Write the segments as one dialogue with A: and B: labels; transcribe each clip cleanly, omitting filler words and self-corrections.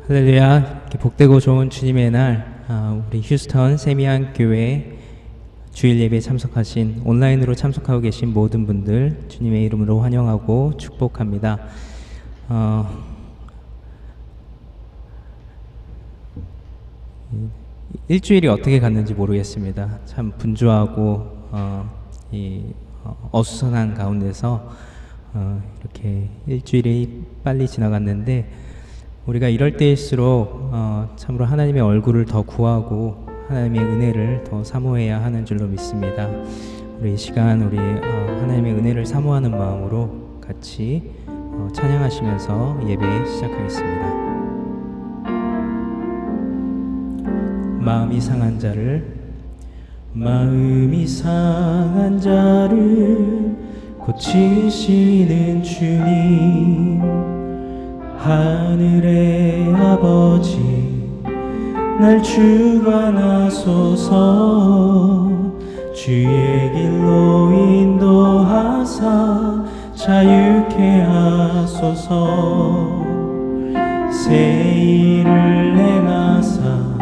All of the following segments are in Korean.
A: 할렐루야. 이렇게 복되고 좋은 주님의 날, 우리 휴스턴 세미안 교회 주일 예배에 참석하신, 온라인으로 참석하고 계신 모든 분들 주님의 이름으로 환영하고 축복합니다. 일주일이 어떻게 갔는지 모르겠습니다. 참 분주하고 어수선한 가운데서 이렇게 일주일이 빨리 지나갔는데, 우리가 이럴 때일수록 참으로 하나님의 얼굴을 더 구하고 하나님의 은혜를 더 사모해야 하는 줄로 믿습니다. 우리 이 시간 우리 하나님의 은혜를 사모하는 마음으로 같이 찬양하시면서 예배 시작하겠습니다. 마음이 상한 자를 고치시는 주님, 하늘의 아버지 날 주관하소서. 주의 길로 인도하사 자유케 하소서. 새 일을 행하사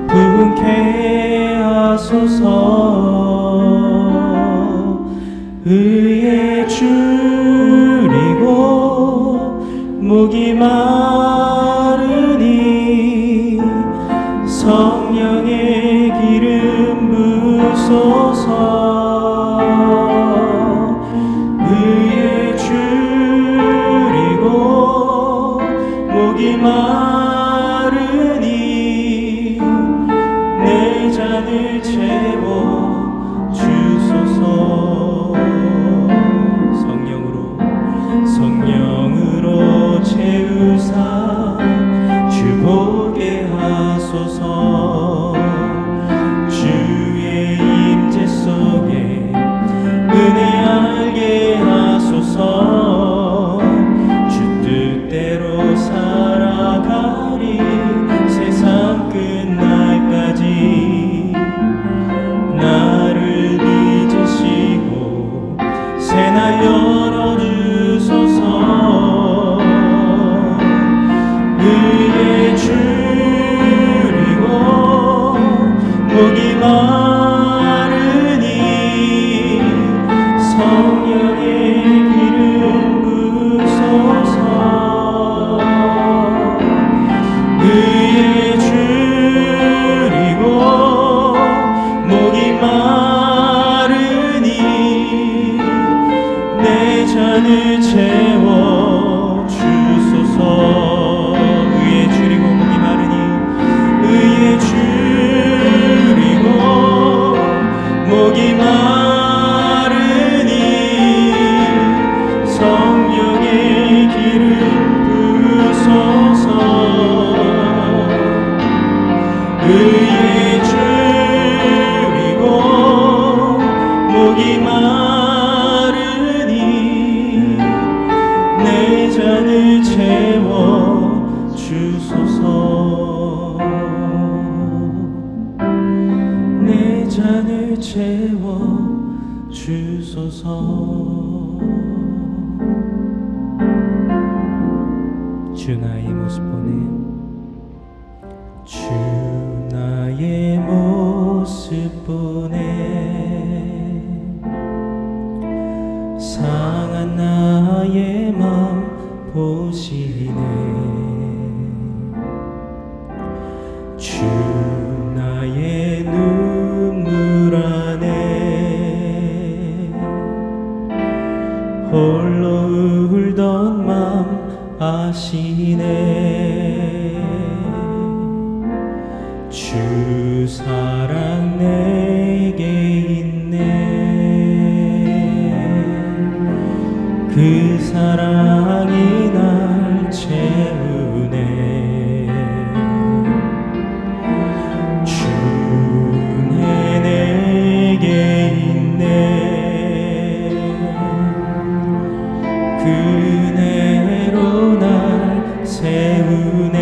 A: 부흥케 하소서. 의에 줄이고 목이 마르니 성령의 기름 부소서. 의에 줄이고 목이 마르니 내 잔을 채워 주소서. 성령으로 채우사 주 보게 하소서. 주의 임재 속에 은혜 알게 하소서. 주 뜻대로 살아가리 세상 끝날까지. 나를 빚으시고 새날 열어주소서. 의에 줄이고 목이 마르니 성령의 기름 부소서. 의에 줄이고 목이 마르니 내 잔을 채워 주소서. 목이 마르니 성령의 기름 부소서. 의에 줄이고 목이 마르니 내 잔을 채워 주소서. 내 잔을 채워 주소서. 주 나의 모습 보내, 주 나의 모습 보내. 상한 나의 맘 보시네. 주 나의 눈물 안에 홀로 울던 맘 아시네. 주 사랑 내게 있네. 그 사랑이 날 채우네. 주네 내게 있네. 그네로 날 세우네.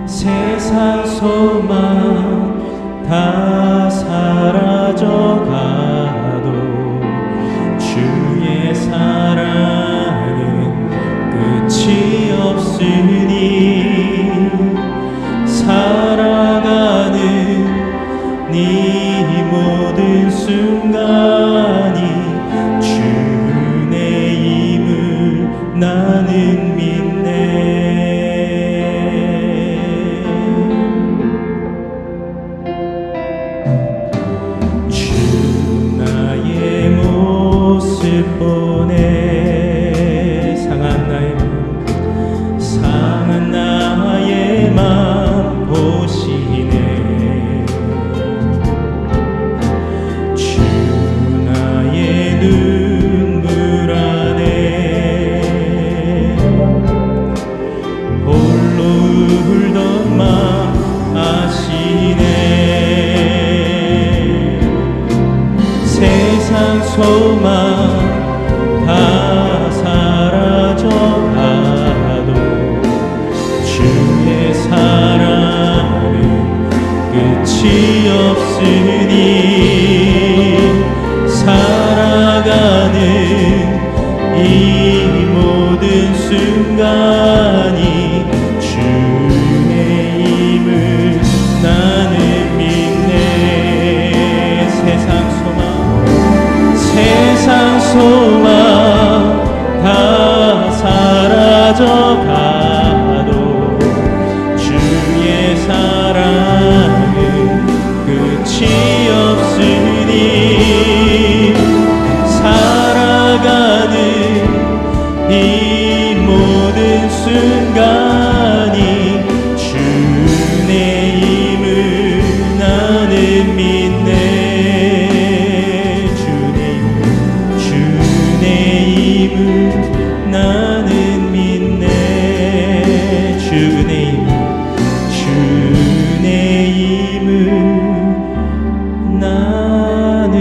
A: 세상 소망 다 사라져가도 주의 이 모든 순간이 주의 힘을 나는 믿네. 주 나의 모습 보네. 상한 나의 맘 보시네. 주 나의 눈물 안에 홀로 울던 맘 아시네. 세상 소망 다 사라져가도 주의 사랑은 끝이 없으니 살아가는 이 모든 순간이 주의 힘을 나는 믿네. 세상 소망 다 사라져가도 주의 사랑은 끝이 없으니 살아가는 이 모든 순간이 주의 힘을 나는 믿네. 나는 믿네. 주의 힘을 나는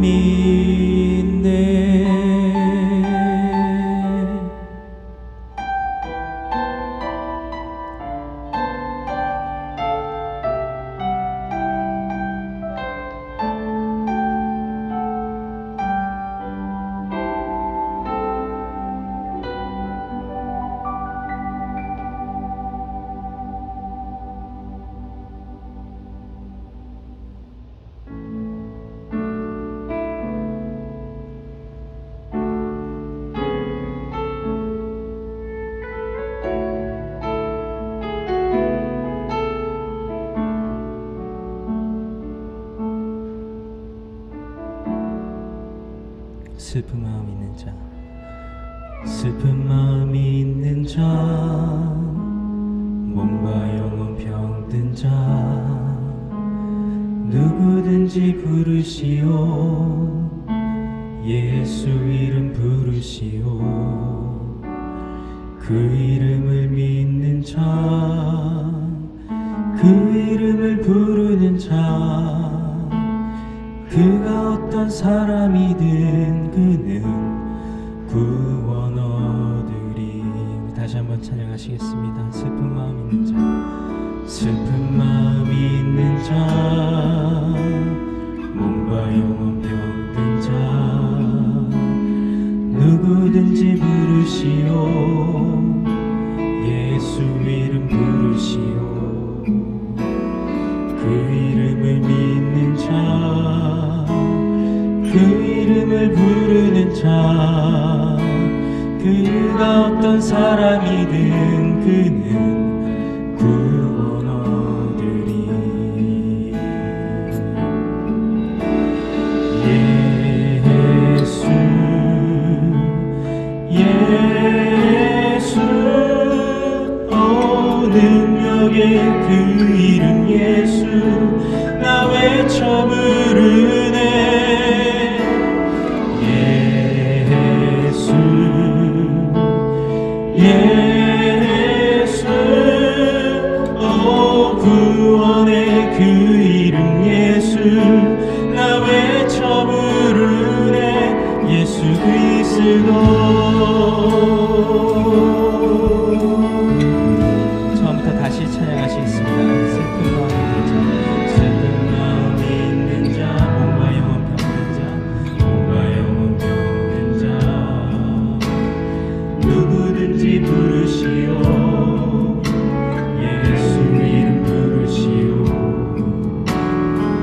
A: 믿네. 슬픈 마음 있는 자, 슬픈 마음이 있는 자, 몸과 영혼 병든 자, 누구든지 부르시오. 예수 이름 부르시오. 그 이름을 믿는 자, 그 이름을 부르는 자, 그가 어떤 사람이든 그는 구원 얻으리. 다시 한번 찬양하시겠습니다. 슬픈 마음 있는 자, 슬픈 마음 있는 자, 몸과 영혼 병든 자, 누구든지 부르시오. 예수 이름 부르시오. 그 이름을 믿는 자, 그 이름을 부르는 자, 그가 어떤 사람이든 그는 구원 얻으리. 예수 능력의 그 이름 예수 나 외쳐 부르네. 예수 구원의 그 이름 예수 나 외쳐 부르네. 예수 그리스도. 처음부터 다시 찬양하시겠습니다. 슬픈 마음 있는 자, 슬픈 마음 있는 자, 몸과 영혼 병든 자, 몸과 영혼 병든 자, 누구든지 부르시오. 예수 이름 부르시오. 그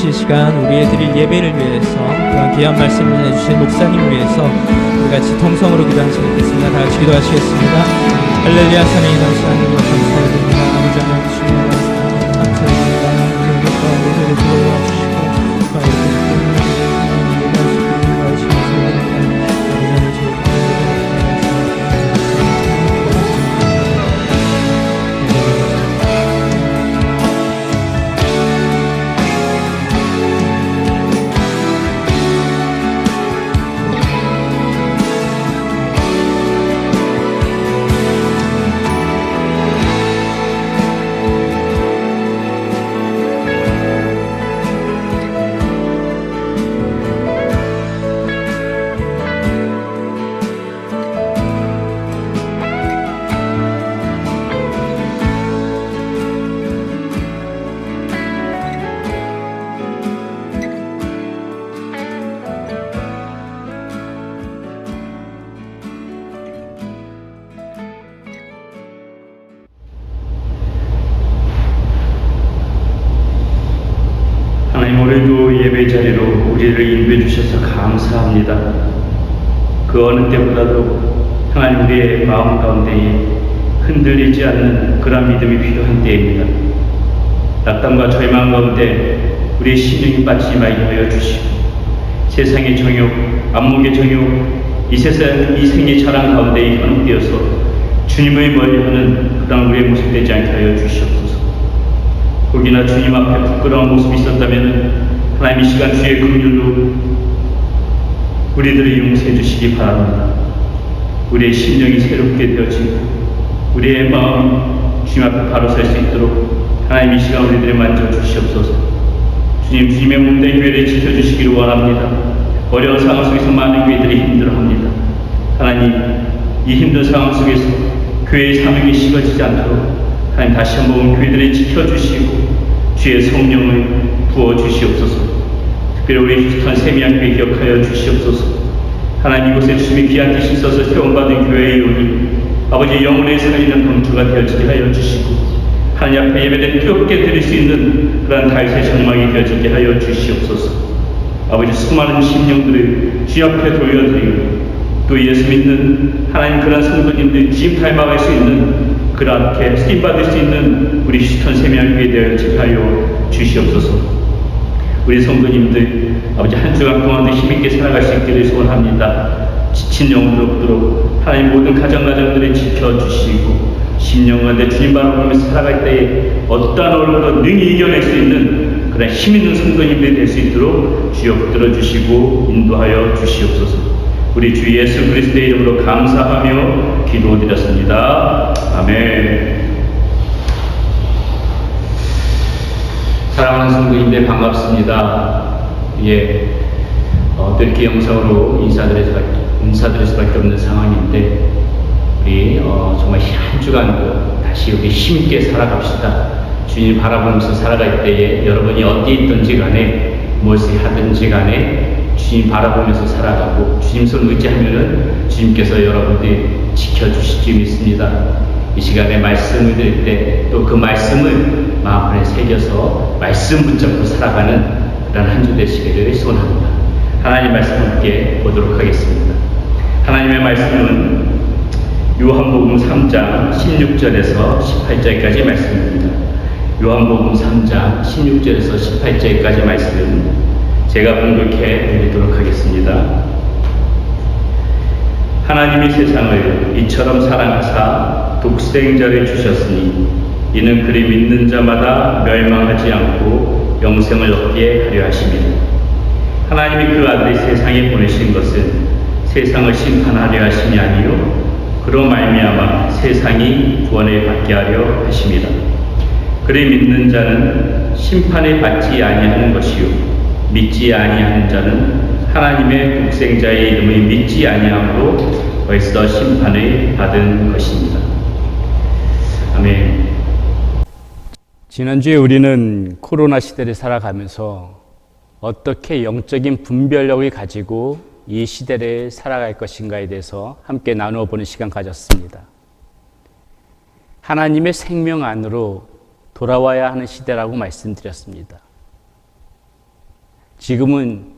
A: 이 시간 우리의 드릴 예배를 위해서 또한 귀한 말씀을 전해주신 목사님을 위해서 우리 같이 통성으로 기도하시겠습니다. 다 같이 기도하시겠습니다. 할렐루야. 사랑이 나오시 하나님 감사드립니다. 아버지 하나님 주님 감사드립니다. 하나님 가운데 들어와
B: 하나님, 오늘도 예배 자리로 우리를 인도해 주셔서 감사합니다. 그 어느 때보다도 하나님 우리의 마음 가운데에 흔들리지 않는 그런 믿음이 필요한 때입니다. 낙담과 절망 가운데 우리의 심령이 빠지지 말게 하여 주시고, 세상의 정욕, 안목의 정욕, 이 세상 이 생의 자랑 가운데 현혹되어서 주님을 멀리하는 그런 우리의 모습 되지 않게 하여 주시옵소서. 혹이나 주님 앞에 부끄러운 모습이 있었다면 하나님 이 시간 주의 긍휼로 우리들을 용서해 주시기 바랍니다. 우리의 심령이 새롭게 되어지고 우리의 마음이 주님 앞에 바로 설 수 있도록 하나님 이 시간 우리들을 만져 주시옵소서. 주님, 주님의 몸된 교회를 지켜주시기를 원합니다. 어려운 상황 속에서 많은 교회들이 힘들어합니다. 하나님, 이 힘든 상황 속에서 교회의 사명이 식어지지 않도록 하나님 다시 한번 교회들을 지켜주시고 주의 성령을 부어주시옵소서. 특별히 우리 휴스턴 세미양교회 기억하여 주시옵소서. 하나님, 이곳에 주님의 귀한 뜻이 있어서 세움받은 교회의 이론이 아버지 영혼의 살리는 방주가 되어지게 하여 주시고, 하나님 앞에 예배를 뜨겁게 드릴 수 있는 그러한 다윗의 장막이 되어지게 하여 주시옵소서. 아버지, 수많은 심령들을 주 앞에 돌려드리고 또 예수 믿는 하나님 그러한 성도님들 주님 닮아갈 수 있는 그렇게 쓰임받을 수 있는 우리 휴스턴 세미양교회 되어지게 하여 주시옵소서. 우리 성도님들 아버지 한 주간 동안도 힘있게 살아갈 수 있기를 소원합니다. 지친 영혼들 없도록 하나님 모든 가정들을 지켜주시고, 심령가운데 주님 바라보면서 살아갈 때에 어떠한 어려움도 능히 이겨낼 수 있는 그런 힘있는 성도님들이 될 수 있도록 주여 붙들어 주시고 인도하여 주시옵소서. 우리 주 예수 그리스도의 이름으로 감사하며 기도드렸습니다. 아멘. 사랑하는 성도님들 반갑습니다. 예, 또 이렇게 영상으로 인사드릴 수밖에 없는 상황인데, 우리 정말 한 주간도 다시 우리 힘있게 살아갑시다. 주님 바라보면서 살아갈 때에 여러분이 어디에 있든지 간에 무엇을 하든지 간에 주님 바라보면서 살아가고 주님 손 의지하면은 주님께서 여러분들 지켜주실 줄 믿습니다. 이 시간에 말씀을 드릴 때 또 그 말씀을 마음에 새겨서 말씀 붙잡고 살아가는 그런 한 주 되시기를 소원합니다. 하나님 말씀 함께 보도록 하겠습니다. 하나님의 말씀은 요한복음 3장 16절에서 18절까지 말씀입니다. 요한복음 3장 16절에서 18절까지 말씀 제가 봉독해 드리도록 하겠습니다. 하나님이 세상을 이처럼 사랑하사 독생자를 주셨으니 이는 그를 믿는 자마다 멸망하지 않고 영생을 얻게 하려 하심이라. 하나님이 그 아들을 세상에 보내신 것은 세상을 심판하려 하심이 아니요 그로 말미암아 세상이 구원을 받게 하려 하심이라. 그를 믿는 자는 심판을 받지 아니하는 것이요 믿지 아니하는 자는 하나님의 독생자의 이름을 믿지 아니함으로 벌써 심판을 받은 것입니다. 아멘.
C: 지난주에 우리는 코로나 시대를 살아가면서 어떻게 영적인 분별력을 가지고 이 시대를 살아갈 것인가에 대해서 함께 나누어 보는 시간 가졌습니다. 하나님의 생명 안으로 돌아와야 하는 시대라고 말씀드렸습니다. 지금은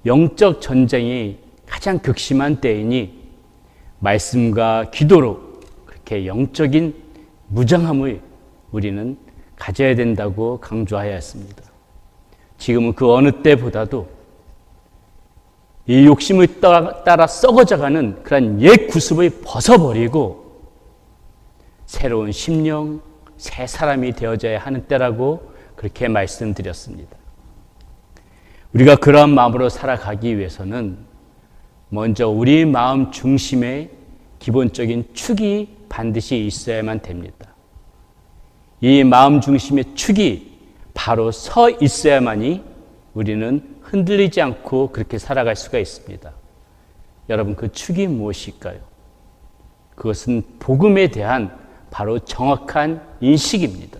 C: 영적 전쟁이 가장 극심한 때이니 말씀과 기도로 그렇게 영적인 무장함을 우리는 가져야 된다고 강조하였습니다. 지금은 그 어느 때보다도 이 욕심을 따라 썩어져가는 그런 옛 구습을 벗어버리고 새로운 심령, 새 사람이 되어져야 하는 때라고 그렇게 말씀드렸습니다. 우리가 그러한 마음으로 살아가기 위해서는 먼저 우리 마음 중심에 기본적인 축이 반드시 있어야만 됩니다. 이 마음 중심의 축이 바로 서 있어야만이 우리는 흔들리지 않고 그렇게 살아갈 수가 있습니다. 여러분, 그 축이 무엇일까요? 그것은 복음에 대한 바로 정확한 인식입니다.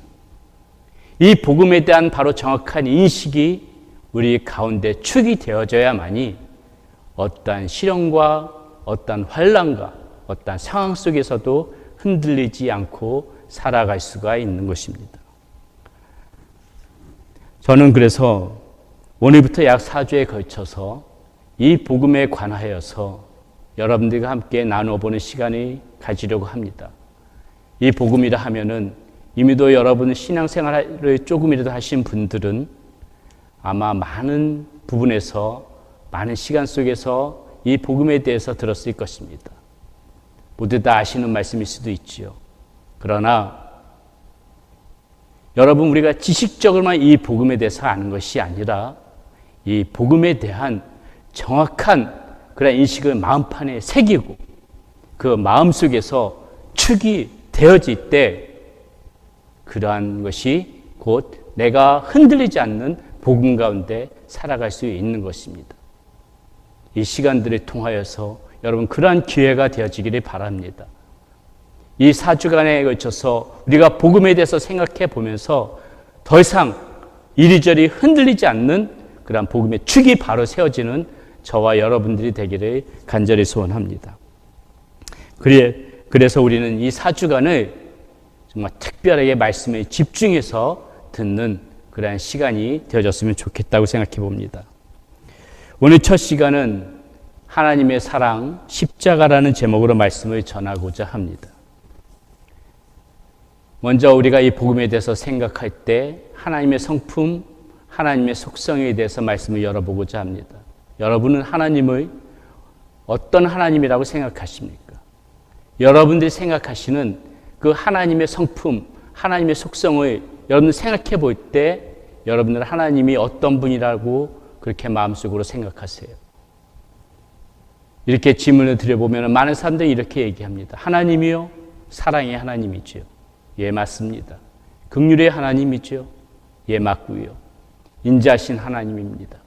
C: 이 복음에 대한 바로 정확한 인식이 우리 가운데 축이 되어져야만이 어떠한 시련과 어떠한 환난과 어떠한 상황 속에서도 흔들리지 않고 살아갈 수가 있는 것입니다. 저는 그래서 오늘부터 약 4주에 걸쳐서 이 복음에 관하여서 여러분들과 함께 나눠보는 시간을 가지려고 합니다. 이 복음이라 하면은 이미도 여러분 신앙생활을 조금이라도 하신 분들은 아마 많은 부분에서 많은 시간 속에서 이 복음에 대해서 들었을 것입니다. 모두 다 아시는 말씀일 수도 있지요. 그러나 여러분, 우리가 지식적으로만 이 복음에 대해서 아는 것이 아니라 이 복음에 대한 정확한 그런 인식을 마음판에 새기고 그 마음속에서 축이 되어질 때 그러한 것이 곧 내가 흔들리지 않는 복음 가운데 살아갈 수 있는 것입니다. 이 시간들을 통하여서 여러분 그러한 기회가 되어지기를 바랍니다. 이 4주간에 걸쳐서 우리가 복음에 대해서 생각해 보면서 더 이상 이리저리 흔들리지 않는 그러한 복음의 축이 바로 세워지는 저와 여러분들이 되기를 간절히 소원합니다. 그래서 우리는 이 4주간을 정말 특별하게 말씀에 집중해서 듣는 그러한 시간이 되어졌으면 좋겠다고 생각해 봅니다. 오늘 첫 시간은 하나님의 사랑, 십자가라는 제목으로 말씀을 전하고자 합니다. 먼저 우리가 이 복음에 대해서 생각할 때 하나님의 성품, 하나님의 속성에 대해서 말씀을 열어보고자 합니다. 여러분은 하나님을 어떤 하나님이라고 생각하십니까? 여러분들이 생각하시는 그 하나님의 성품, 하나님의 속성을 여러분 생각해 볼 때 여러분들은 하나님이 어떤 분이라고 그렇게 마음속으로 생각하세요? 이렇게 질문을 드려보면 많은 사람들이 이렇게 얘기합니다. 하나님이요? 사랑의 하나님이죠. 예, 맞습니다. 긍휼의 하나님이죠. 예, 맞고요. 인자하신 하나님입니다.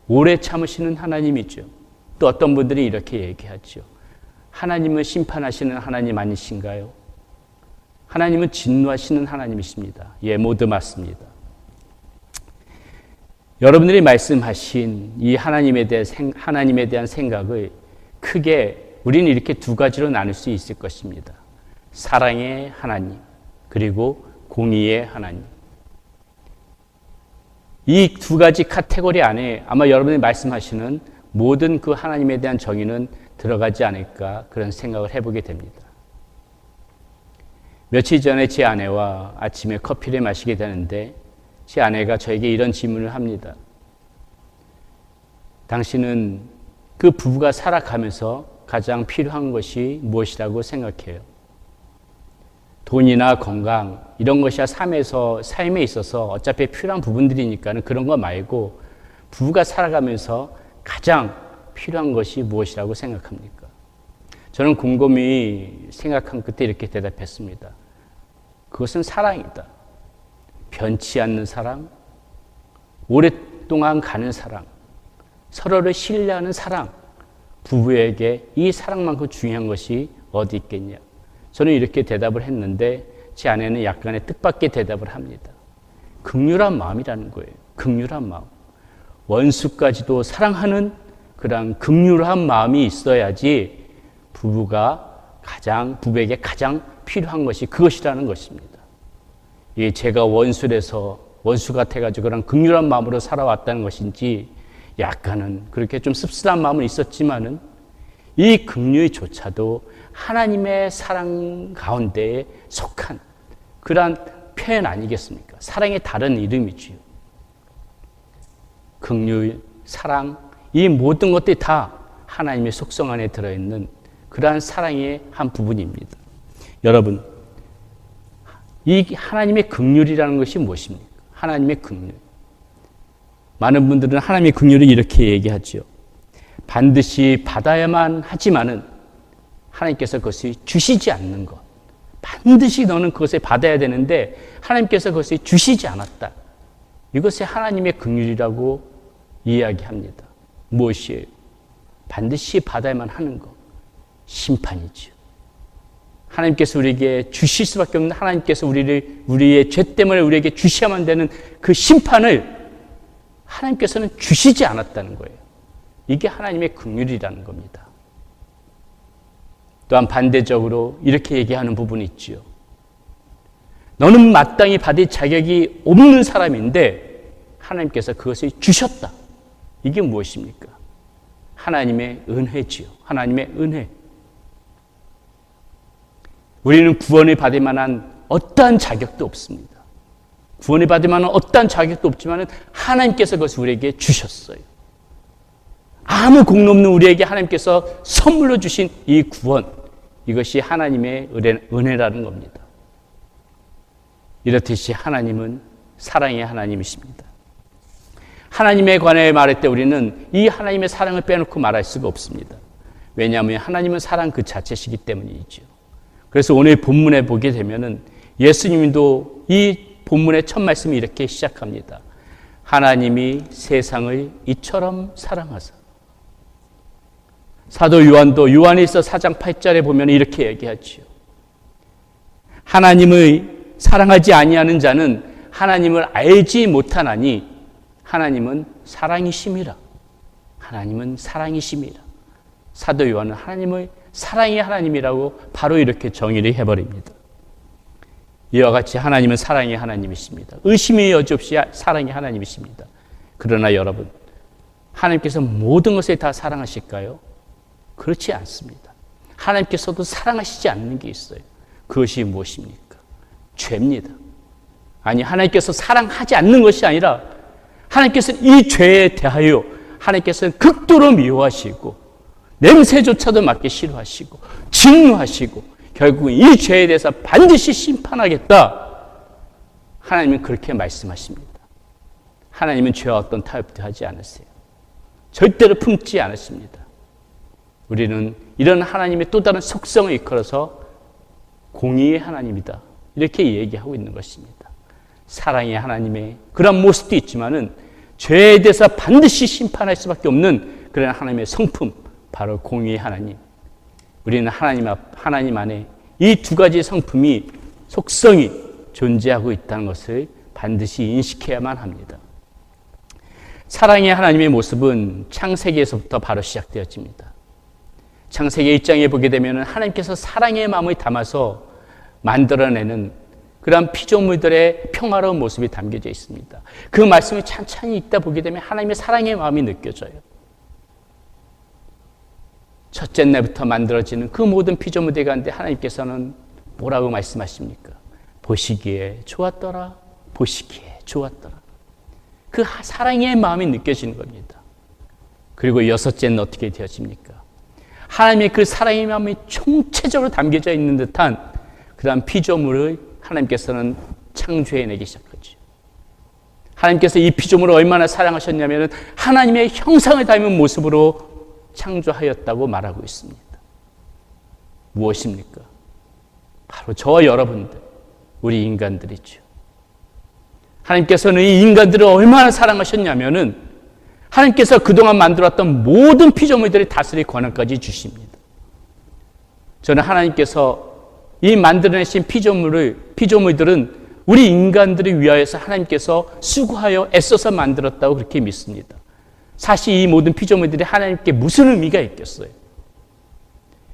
C: 오래 참으시는 하나님이죠. 또 어떤 분들이 이렇게 얘기하죠. 하나님은 심판하시는 하나님 아니신가요? 하나님은 진노하시는 하나님이십니다. 예, 모두 맞습니다. 여러분들이 말씀하신 이 하나님에 대한 생각을 크게 우리는 이렇게 두 가지로 나눌 수 있을 것입니다. 사랑의 하나님, 그리고 공의의 하나님. 이 두 가지 카테고리 안에 아마 여러분이 말씀하시는 모든 그 하나님에 대한 정의는 들어가지 않을까 그런 생각을 해보게 됩니다. 며칠 전에 제 아내와 아침에 커피를 마시게 되는데 제 아내가 저에게 이런 질문을 합니다. 당신은 그 부부가 살아가면서 가장 필요한 것이 무엇이라고 생각해요? 돈이나 건강 이런 것이 삶에 있어서 어차피 필요한 부분들이니까는 그런 거 말고 부부가 살아가면서 가장 필요한 것이 무엇이라고 생각합니까? 저는 곰곰이 생각한 끝에 이렇게 대답했습니다. 그것은 사랑이다. 변치 않는 사랑, 오랫동안 가는 사랑, 서로를 신뢰하는 사랑, 부부에게 이 사랑만큼 중요한 것이 어디 있겠냐. 저는 이렇게 대답을 했는데 제 아내는 약간의 뜻밖의 대답을 합니다. 긍휼한 마음이라는 거예요. 긍휼한 마음. 원수까지도 사랑하는 그런 긍휼한 마음이 있어야지 부부에게 가장 필요한 것이 그것이라는 것입니다. 제가 원수라서 원수 같아가지고 그런 긍휼한 마음으로 살아왔다는 것인지 약간은 그렇게 좀 씁쓸한 마음은 있었지만은 이 긍휼조차도 하나님의 사랑 가운데에 속한 그러한 표현 아니겠습니까? 사랑의 다른 이름이지요. 긍휼, 사랑, 이 모든 것들이 다 하나님의 속성 안에 들어있는 그러한 사랑의 한 부분입니다. 여러분, 이 하나님의 긍휼이라는 것이 무엇입니까? 하나님의 긍휼. 많은 분들은 하나님의 긍휼을 이렇게 얘기하죠. 반드시 받아야만 하지만은 하나님께서 그것을 주시지 않는 것. 반드시 너는 그것을 받아야 되는데 하나님께서 그것을 주시지 않았다. 이것이 하나님의 긍휼이라고 이야기합니다. 무엇이에요? 반드시 받아야만 하는 것. 심판이죠. 하나님께서 우리에게 주실 수밖에 없는 하나님께서 우리의 죄 때문에 우리에게 주셔야만 되는 그 심판을 하나님께서는 주시지 않았다는 거예요. 이게 하나님의 긍휼이라는 겁니다. 또한 반대적으로 이렇게 얘기하는 부분이 있지요. 너는 마땅히 받을 자격이 없는 사람인데 하나님께서 그것을 주셨다. 이게 무엇입니까? 하나님의 은혜지요. 하나님의 은혜. 우리는 구원을 받을 만한 어떠한 자격도 없습니다. 구원을 받을 만한 어떠한 자격도 없지만 하나님께서 그것을 우리에게 주셨어요. 아무 공로 없는 우리에게 하나님께서 선물로 주신 이 구원, 이것이 하나님의 은혜라는 겁니다. 이렇듯이 하나님은 사랑의 하나님이십니다. 하나님에 관해 말할 때 우리는 이 하나님의 사랑을 빼놓고 말할 수가 없습니다. 왜냐하면 하나님은 사랑 그 자체시기 때문이죠. 그래서 오늘 본문에 보게 되면은 예수님도 이 본문의 첫 말씀이 이렇게 시작합니다. 하나님이 세상을 이처럼 사랑하사. 사도 요한도 요한일서 4장 8절에 보면 이렇게 얘기하지요. 하나님을 사랑하지 아니하는 자는 하나님을 알지 못하나니 하나님은 사랑이심이라. 하나님은 사랑이심이라. 사도 요한은 하나님을 사랑의 하나님이라고 바로 이렇게 정의를 해버립니다. 이와 같이 하나님은 사랑의 하나님이십니다. 의심이 여지없이 사랑의 하나님이십니다. 그러나 여러분, 하나님께서 모든 것을 다 사랑하실까요? 그렇지 않습니다. 하나님께서도 사랑하시지 않는 게 있어요. 그것이 무엇입니까? 죄입니다. 아니, 하나님께서 사랑하지 않는 것이 아니라 하나님께서는 이 죄에 대하여 하나님께서는 극도로 미워하시고 냄새조차도 맡기 싫어하시고 진노하시고 결국 이 죄에 대해서 반드시 심판하겠다. 하나님은 그렇게 말씀하십니다. 하나님은 죄와 어떤 타협도 하지 않으세요. 절대로 품지 않으십니다. 우리는 이런 하나님의 또 다른 속성을 이끌어서 공의의 하나님이다. 이렇게 얘기하고 있는 것입니다. 사랑의 하나님의 그런 모습도 있지만은 죄에 대해서 반드시 심판할 수밖에 없는 그런 하나님의 성품, 바로 공의의 하나님. 우리는 하나님 안에 이 두 가지 성품이, 속성이 존재하고 있다는 것을 반드시 인식해야만 합니다. 사랑의 하나님의 모습은 창세기에서부터 바로 시작되어집니다. 창세기 1장에 보게 되면 하나님께서 사랑의 마음을 담아서 만들어내는 그런 피조물들의 평화로운 모습이 담겨져 있습니다. 그 말씀을 찬찬히 읽다 보게 되면 하나님의 사랑의 마음이 느껴져요. 첫째 날부터 만들어지는 그 모든 피조물들 가운데 하나님께서는 뭐라고 말씀하십니까? 보시기에 좋았더라. 보시기에 좋았더라. 그 사랑의 마음이 느껴지는 겁니다. 그리고 여섯째는 어떻게 되어집니까? 하나님의 그 사랑의 마음이 총체적으로 담겨져 있는 듯한 그러한 피조물을 하나님께서는 창조해내기 시작하죠. 하나님께서 이 피조물을 얼마나 사랑하셨냐면 하나님의 형상을 닮은 모습으로 창조하였다고 말하고 있습니다. 무엇입니까? 바로 저와 여러분들, 우리 인간들이죠. 하나님께서는 이 인간들을 얼마나 사랑하셨냐면은 하나님께서 그동안 만들었던 모든 피조물들을 다스릴 권한까지 주십니다. 저는 하나님께서 이 만들어내신 피조물들은 우리 인간들을 위하여서 하나님께서 수고하여 애써서 만들었다고 그렇게 믿습니다. 사실 이 모든 피조물들이 하나님께 무슨 의미가 있겠어요?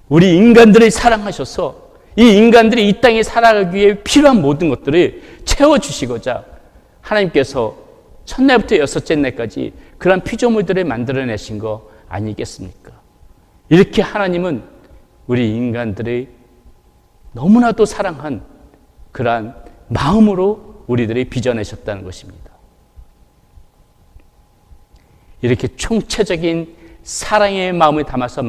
C: 우리 인간들을 사랑하셔서 이 인간들이 이 땅에 살아가기 위해 필요한 모든 것들을 채워주시고자 하나님께서 첫날부터 여섯째 날까지 그런 피조물들을 만들어내신 거 아니겠습니까? 이렇게 하나님은 우리 인간들의 너무나도 사랑한 그러한 마음으로 우리들이 빚어내셨다는 것입니다. 이렇게 총체적인 사랑의 마음을 담아서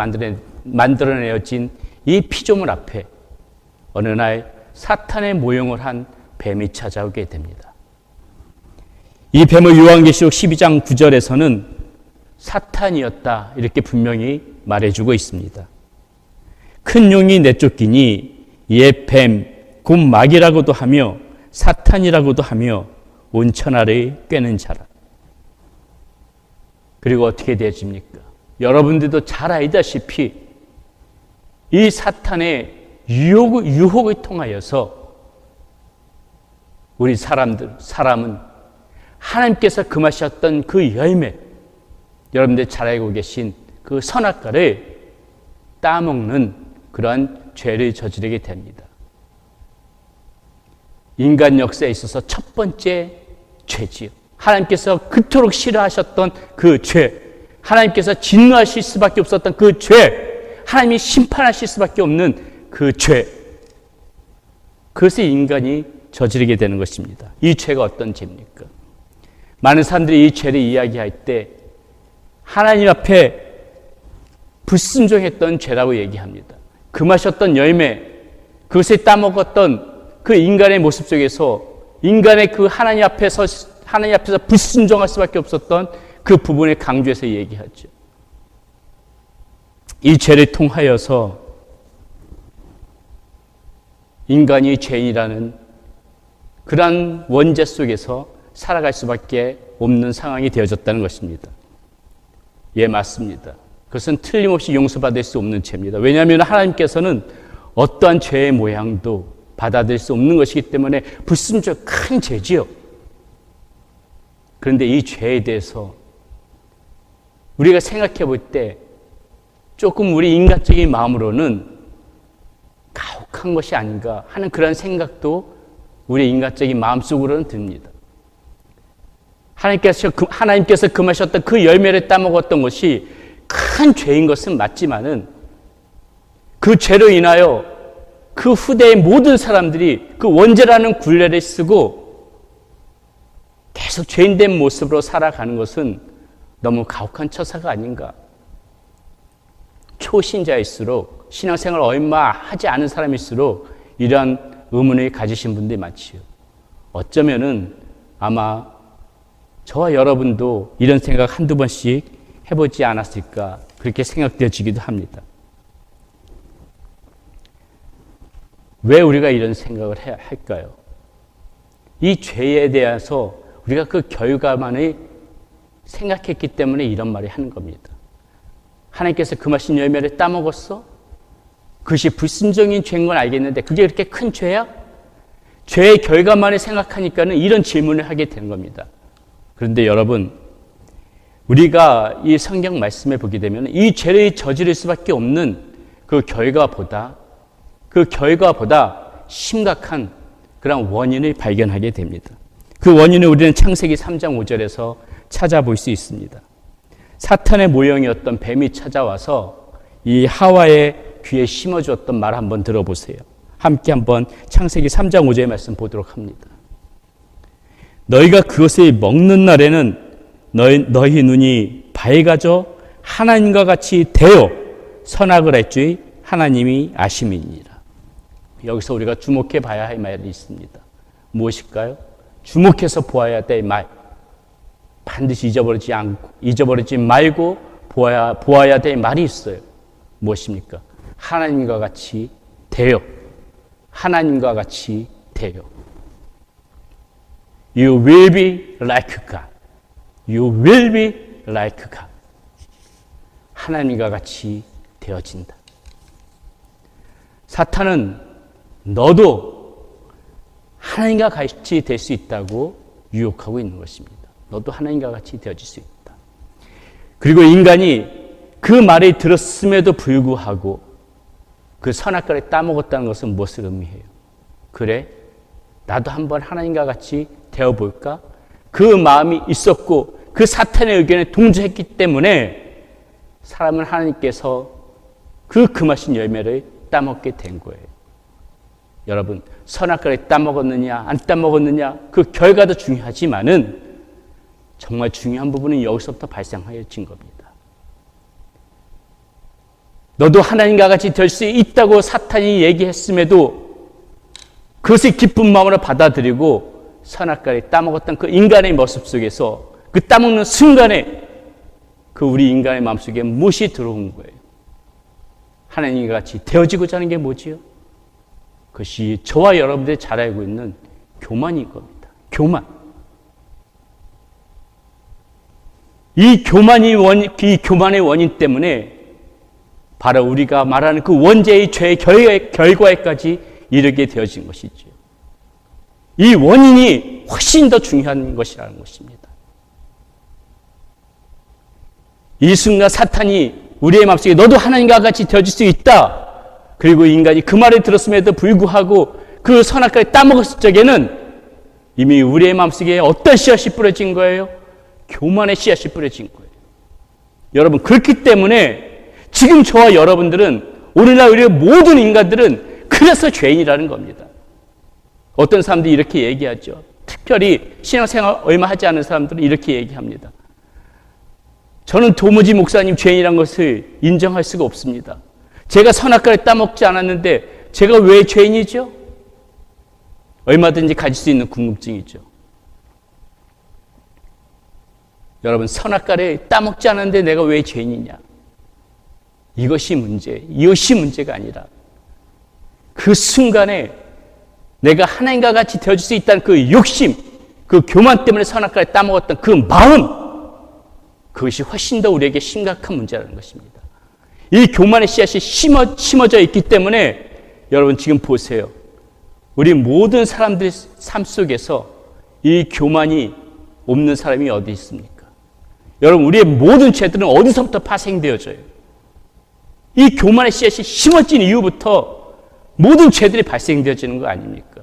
C: 만들어내어진 이 피조물 앞에 어느 날 사탄의 모형을 한 뱀이 찾아오게 됩니다. 이 뱀을 요한계시록 12장 9절에서는 사탄이었다 이렇게 분명히 말해주고 있습니다. 큰 용이 내쫓기니 옛 뱀, 곧 마귀라고도 하며 사탄이라고도 하며 온 천하를 꿰는 자라. 그리고 어떻게 되어집니까? 여러분들도 잘 알다시피 이 사탄의 유혹을 통하여서 우리 사람은 하나님께서 금하셨던 그 열매, 여러분들 잘 알고 계신 그 선악과를 따먹는 그러한 죄를 저지르게 됩니다. 인간 역사에 있어서 첫 번째 죄지요. 하나님께서 그토록 싫어하셨던 그 죄, 하나님께서 진노하실 수밖에 없었던 그 죄, 하나님이 심판하실 수밖에 없는 그 죄, 그것을 인간이 저지르게 되는 것입니다. 이 죄가 어떤 죄입니까? 많은 사람들이 이 죄를 이야기할 때 하나님 앞에 불순종했던 죄라고 얘기합니다. 금하셨던 열매, 그것을 따먹었던 그 인간의 모습 속에서 인간의 그 하나님 앞에서 불순종할 수밖에 없었던 그 부분을 강조해서 얘기하죠. 이 죄를 통하여서 인간이 죄인이라는 그러한 원죄 속에서 살아갈 수밖에 없는 상황이 되어졌다는 것입니다. 예, 맞습니다. 그것은 틀림없이 용서받을 수 없는 죄입니다. 왜냐하면 하나님께서는 어떠한 죄의 모양도 받아들일 수 없는 것이기 때문에 불순종 큰 죄지요. 그런데 이 죄에 대해서 우리가 생각해 볼 때 조금 우리 인간적인 마음으로는 가혹한 것이 아닌가 하는 그런 생각도 우리 인간적인 마음속으로는 듭니다. 하나님께서 금하셨던 그 열매를 따먹었던 것이 큰 죄인 것은 맞지만은 그 죄로 인하여 그 후대의 모든 사람들이 그 원죄라는 굴레를 쓰고 계속 죄인된 모습으로 살아가는 것은 너무 가혹한 처사가 아닌가. 초신자일수록 신앙생활을 얼마 하지 않은 사람일수록 이러한 의문을 가지신 분들이 많지요. 어쩌면은 아마 저와 여러분도 이런 생각 한두 번씩 해보지 않았을까 그렇게 생각되어지기도 합니다. 왜 우리가 이런 생각을 해야 할까요? 이 죄에 대해서 우리가 그 결과만을 생각했기 때문에 이런 말을 하는 겁니다. 하나님께서 금하신 열매를 따먹었어? 그것이 불순종인 죄인 건 알겠는데 그게 그렇게 큰 죄야? 죄의 결과만을 생각하니까는 이런 질문을 하게 되는 겁니다. 그런데 여러분, 우리가 이 성경 말씀에 보게 되면 이 죄를 저지를 수밖에 없는 그 결과보다 심각한 그런 원인을 발견하게 됩니다. 그 원인을 우리는 창세기 3장 5절에서 찾아볼 수 있습니다. 사탄의 모형이었던 뱀이 찾아와서 이 하와의 귀에 심어주었던 말 한번 들어보세요. 함께 한번 창세기 3장 5절의 말씀 보도록 합니다. 너희가 그것을 먹는 날에는 너희 눈이 밝아져 하나님과 같이 되어 선악을 할 줄 하나님이 아심이니라. 여기서 우리가 주목해 봐야 할 말이 있습니다. 무엇일까요? 주목해서 보아야 될 말. 반드시 잊어버리지 말고 보아야 될 말이 있어요. 무엇입니까? 하나님과 같이 되어. 하나님과 같이 되어. You will be like God. You will be like God. 하나님과 같이 되어진다. 사탄은 너도 하나님과 같이 될 수 있다고 유혹하고 있는 것입니다. 너도 하나님과 같이 되어질 수 있다. 그리고 인간이 그 말을 들었음에도 불구하고 그 선악과를 따먹었다는 것은 무엇을 의미해요? 그래? 나도 한번 하나님과 같이 되어볼까? 그 마음이 있었고 그 사탄의 의견에 동조했기 때문에 사람은 하나님께서 그 금하신 열매를 따먹게 된 거예요. 여러분, 선악과를 따먹었느냐 안 따먹었느냐 그 결과도 중요하지만은 정말 중요한 부분은 여기서부터 발생하여진 겁니다. 너도 하나님과 같이 될 수 있다고 사탄이 얘기했음에도 그것을 기쁜 마음으로 받아들이고 선악과를 따먹었던 그 인간의 모습 속에서 그 따먹는 순간에 그 우리 인간의 마음속에 무엇이 들어온 거예요? 하나님과 같이 되어지고자 하는 게 뭐지요? 그것이 저와 여러분들이 잘 알고 있는 교만인 겁니다. 교만. 이 교만의 원인 때문에 바로 우리가 말하는 그 원죄의 죄의 결과에까지 이르게 되어진 것이죠. 이 원인이 훨씬 더 중요한 것이라는 것입니다. 이 순간 사탄이 우리의 마음속에 너도 하나님과 같이 되어질 수 있다. 그리고 인간이 그 말을 들었음에도 불구하고 그 선악과를 따먹었을 적에는 이미 우리의 마음속에 어떤 씨앗이 뿌려진 거예요? 교만의 씨앗이 뿌려진 거예요. 여러분, 그렇기 때문에 지금 저와 여러분들은 오늘날 우리의 모든 인간들은 그래서 죄인이라는 겁니다. 어떤 사람들이 이렇게 얘기하죠. 특별히 신앙생활 얼마 하지 않은 사람들은 이렇게 얘기합니다. 저는 도무지 목사님 죄인이라는 것을 인정할 수가 없습니다. 제가 선악과를 따먹지 않았는데 제가 왜 죄인이죠? 얼마든지 가질 수 있는 궁금증이죠. 여러분, 선악과를 따먹지 않았는데 내가 왜 죄인이냐? 이것이 문제가 아니라 그 순간에 내가 하나님과 같이 되어질 수 있다는 그 욕심, 그 교만 때문에 선악과를 따먹었던 그 마음, 그것이 훨씬 더 우리에게 심각한 문제라는 것입니다. 이 교만의 씨앗이 심어져 있기 때문에 여러분 지금 보세요. 우리 모든 사람들의 삶 속에서 이 교만이 없는 사람이 어디 있습니까? 여러분, 우리의 모든 죄들은 어디서부터 파생되어져요? 이 교만의 씨앗이 심어진 이후부터 모든 죄들이 발생되어지는 거 아닙니까?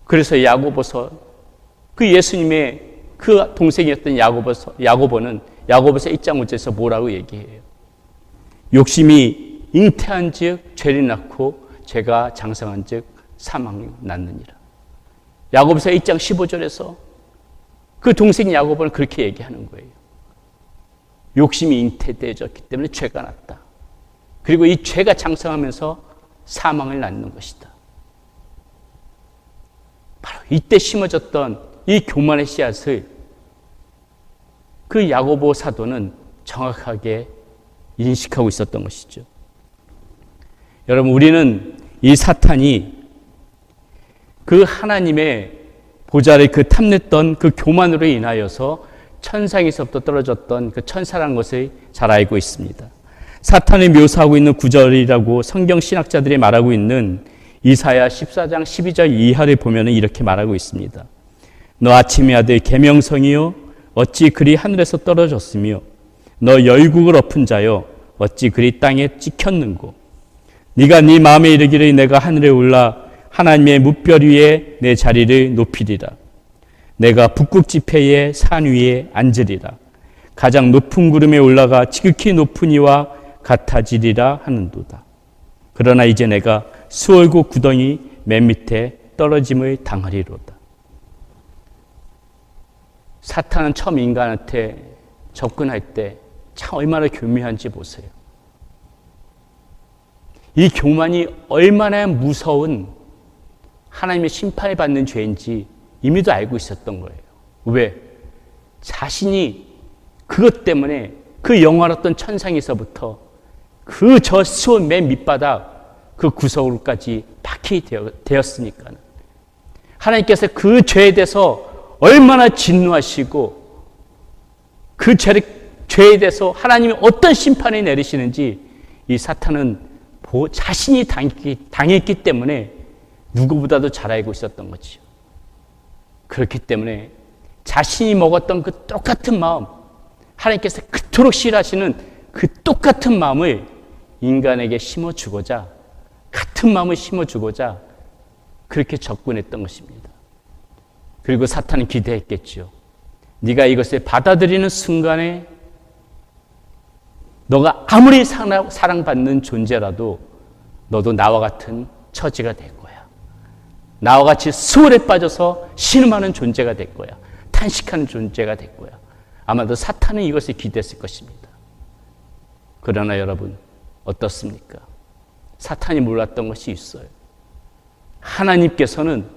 C: 그래서 야고보서, 그 예수님의 그 동생이었던 야고보는 야고보서 1장 5절에서 뭐라고 얘기해요? 욕심이 잉태한 즉 죄를 낳고 죄가 장성한 즉 사망을 낳느니라. 야고보서 1장 15절에서 그 동생 야고보는 그렇게 얘기하는 거예요. 욕심이 잉태되어졌기 때문에 죄가 났다. 그리고 이 죄가 장성하면서 사망을 낳는 것이다. 바로 이때 심어졌던 이 교만의 씨앗을 그 야고보 사도는 정확하게 인식하고 있었던 것이죠. 여러분, 우리는 이 사탄이 그 하나님의 보좌를 그 탐냈던 그 교만으로 인하여서 천상에서부터 떨어졌던 그 천사라는 것을 잘 알고 있습니다. 사탄을 묘사하고 있는 구절이라고 성경 신학자들이 말하고 있는 이사야 14장 12절 이하를 보면 이렇게 말하고 있습니다. 너 아침의 아들 계명성이요 어찌 그리 하늘에서 떨어졌으며 너 열국을 엎은 자여 어찌 그리 땅에 찍혔는고 네가 네 마음에 이르기를 내가 하늘에 올라 하나님의 뭇별 위에 내 자리를 높이리라. 내가 북극 지폐의 산 위에 앉으리라. 가장 높은 구름에 올라가 지극히 높은 이와 같아지리라 하는도다. 그러나 이제 내가 수월고 구덩이 맨 밑에 떨어짐을 당하리로다. 사탄은 처음 인간한테 접근할 때 참 얼마나 교묘한지 보세요. 이 교만이 얼마나 무서운 하나님의 심판을 받는 죄인지 이미도 알고 있었던 거예요. 왜? 자신이 그것 때문에 그 영원했던 천상에서부터 그 저 수원 맨 밑바닥 그 구석으로까지 박히 되었으니까 하나님께서 그 죄에 대해서 얼마나 진노하시고 그 죄에 대해서 하나님이 어떤 심판을 내리시는지 이 사탄은 자신이 당했기 때문에 누구보다도 잘 알고 있었던 거지요. 그렇기 때문에 자신이 먹었던 그 똑같은 마음, 하나님께서 그토록 싫어하시는 그 똑같은 마음을 인간에게 심어주고자, 같은 마음을 심어주고자 그렇게 접근했던 것입니다. 그리고 사탄은 기대했겠죠. 네가 이것을 받아들이는 순간에 너가 아무리 사랑받는 존재라도 너도 나와 같은 처지가 될 거야. 나와 같이 수월에 빠져서 신음하는 존재가 될 거야. 탄식하는 존재가 될 거야. 아마도 사탄은 이것을 기대했을 것입니다. 그러나 여러분 어떻습니까? 사탄이 몰랐던 것이 있어요. 하나님께서는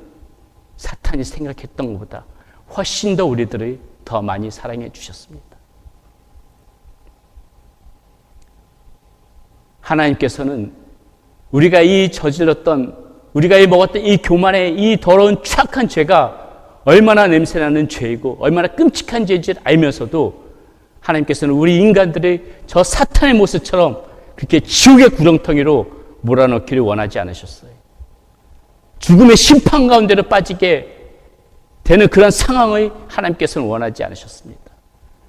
C: 사탄이 생각했던 것보다 훨씬 더 우리들을 더 많이 사랑해 주셨습니다. 하나님께서는 우리가 우리가 먹었던 이 교만의 이 더러운 추악한 죄가 얼마나 냄새나는 죄이고 얼마나 끔찍한 죄인지를 알면서도 하나님께서는 우리 인간들을 저 사탄의 모습처럼 그렇게 지옥의 구렁텅이로 몰아넣기를 원하지 않으셨어요. 죽음의 심판 가운데로 빠지게 되는 그런 상황을 하나님께서는 원하지 않으셨습니다.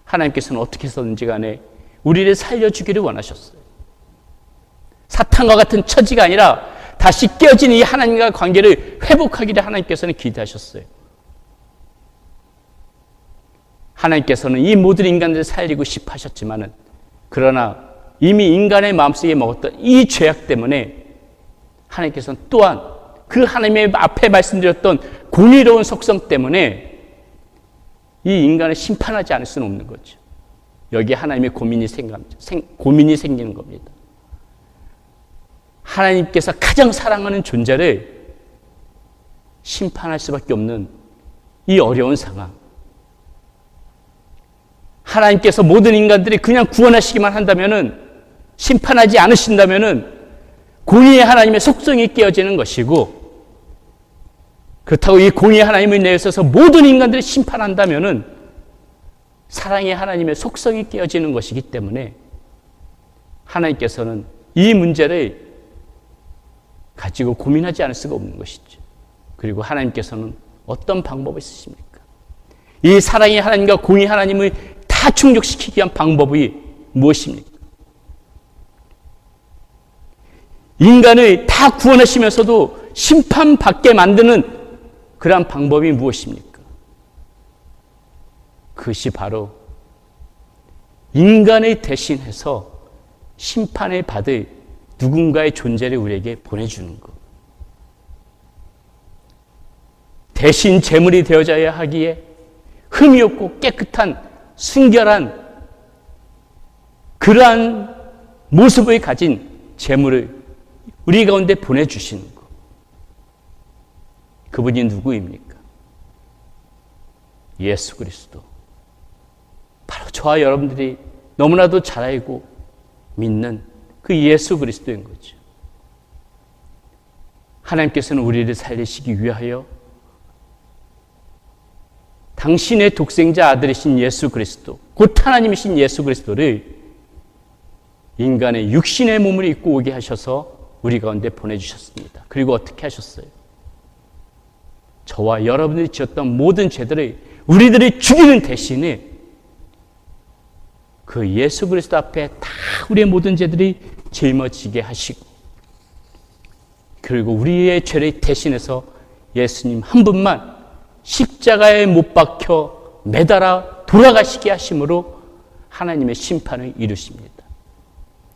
C: 하나님께서는 어떻게 해서든지 간에 우리를 살려주기를 원하셨어요. 사탄과 같은 처지가 아니라 다시 깨어진 이 하나님과 관계를 회복하기를 하나님께서는 기대하셨어요. 하나님께서는 이 모든 인간들을 살리고 싶어 하셨지만은 그러나 이미 인간의 마음속에 먹었던 이 죄악 때문에 하나님께서는 또한 그 하나님의 앞에 말씀드렸던 공의로운 속성 때문에 이 인간을 심판하지 않을 수는 없는 거죠. 여기에 하나님의 고민이 생기는 겁니다. 하나님께서 가장 사랑하는 존재를 심판할 수밖에 없는 이 어려운 상황. 하나님께서 모든 인간들이 그냥 구원하시기만 한다면은, 심판하지 않으신다면은 공의의 하나님의 속성이 깨어지는 것이고, 그렇다고 이 공의의 하나님을 내세워서 모든 인간들을 심판한다면은 사랑의 하나님의 속성이 깨어지는 것이기 때문에 하나님께서는 이 문제를 가지고 고민하지 않을 수가 없는 것이죠. 그리고 하나님께서는 어떤 방법을 쓰십니까? 이 사랑의 하나님과 공의 하나님을 다 충족시키기 위한 방법이 무엇입니까? 인간을 다 구원하시면서도 심판받게 만드는 그러한 방법이 무엇입니까? 그것이 바로 인간을 대신해서 심판을 받을 누군가의 존재를 우리에게 보내주는 것. 대신 제물이 되어져야 하기에 흠이 없고 깨끗한 순결한 그러한 모습을 가진 제물을 우리 가운데 보내주시는 것. 그분이 누구입니까? 예수 그리스도. 바로 저와 여러분들이 너무나도 잘 알고 믿는 그 예수 그리스도인 거죠. 하나님께서는 우리를 살리시기 위하여 당신의 독생자 아들이신 예수 그리스도, 곧 하나님이신 예수 그리스도를 인간의 육신의 몸을 입고 오게 하셔서 우리 가운데 보내주셨습니다. 그리고 어떻게 하셨어요? 저와 여러분들이 지었던 모든 죄들을 우리들이 죽이는 대신에 그 예수 그리스도 앞에 다 우리의 모든 죄들이 짊어지게 하시고, 그리고 우리의 죄를 대신해서 예수님 한 분만 십자가에 못 박혀 매달아 돌아가시게 하심으로 하나님의 심판을 이루십니다.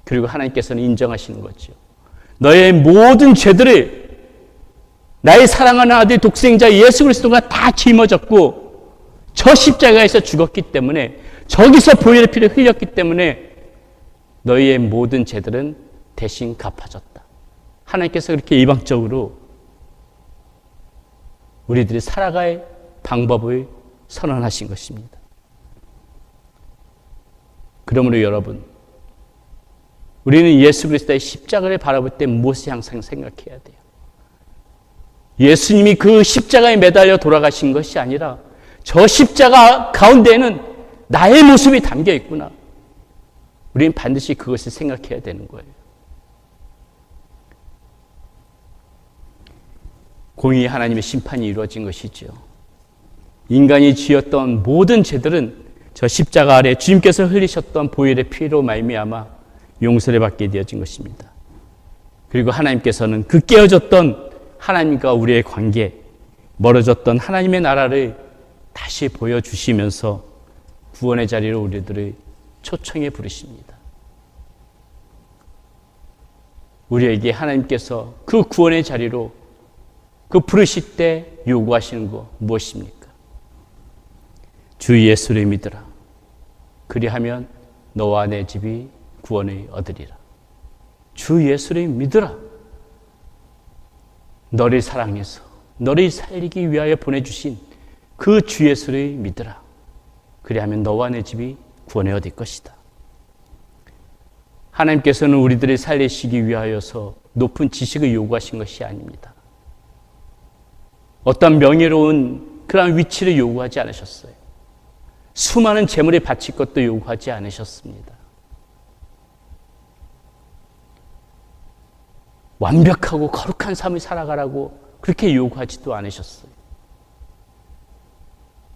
C: 그리고 하나님께서는 인정하시는 거죠. 너의 모든 죄들을 나의 사랑하는 아들 독생자 예수 그리스도가 다 짊어졌고 저 십자가에서 죽었기 때문에, 저기서 보혈의 피를 흘렸기 때문에 너희의 모든 죄들은 대신 갚아졌다. 하나님께서 그렇게 일방적으로 우리들이 살아갈 방법을 선언하신 것입니다. 그러므로 여러분, 우리는 예수 그리스도의 십자가를 바라볼 때 무엇을 항상 생각해야 돼요? 예수님이 그 십자가에 매달려 돌아가신 것이 아니라 저 십자가 가운데에는 나의 모습이 담겨 있구나. 우리는 반드시 그것을 생각해야 되는 거예요. 공의 하나님의 심판이 이루어진 것이죠. 인간이 지었던 모든 죄들은 저 십자가 아래 주님께서 흘리셨던 보혈의 피로 말미암아 용서를 받게 되어진 것입니다. 그리고 하나님께서는 그 깨어졌던 하나님과 우리의 관계, 멀어졌던 하나님의 나라를 다시 보여주시면서 구원의 자리로 우리들을 초청해 부르십니다. 우리에게 하나님께서 그 구원의 자리로 그 부르실 때 요구하시는 것 무엇입니까? 주 예수를 믿으라. 그리하면 너와 내 집이 구원을 얻으리라. 주 예수를 믿으라. 너를 사랑해서 너를 살리기 위하여 보내주신 그 주 예수를 믿으라. 그리하면 너와 내 집이 구원을 얻을 것이다. 하나님께서는 우리들을 살리시기 위하여서 높은 지식을 요구하신 것이 아닙니다. 어떤 명예로운 그런 위치를 요구하지 않으셨어요. 수많은 재물을 바칠 것도 요구하지 않으셨습니다. 완벽하고 거룩한 삶을 살아가라고 그렇게 요구하지도 않으셨어요.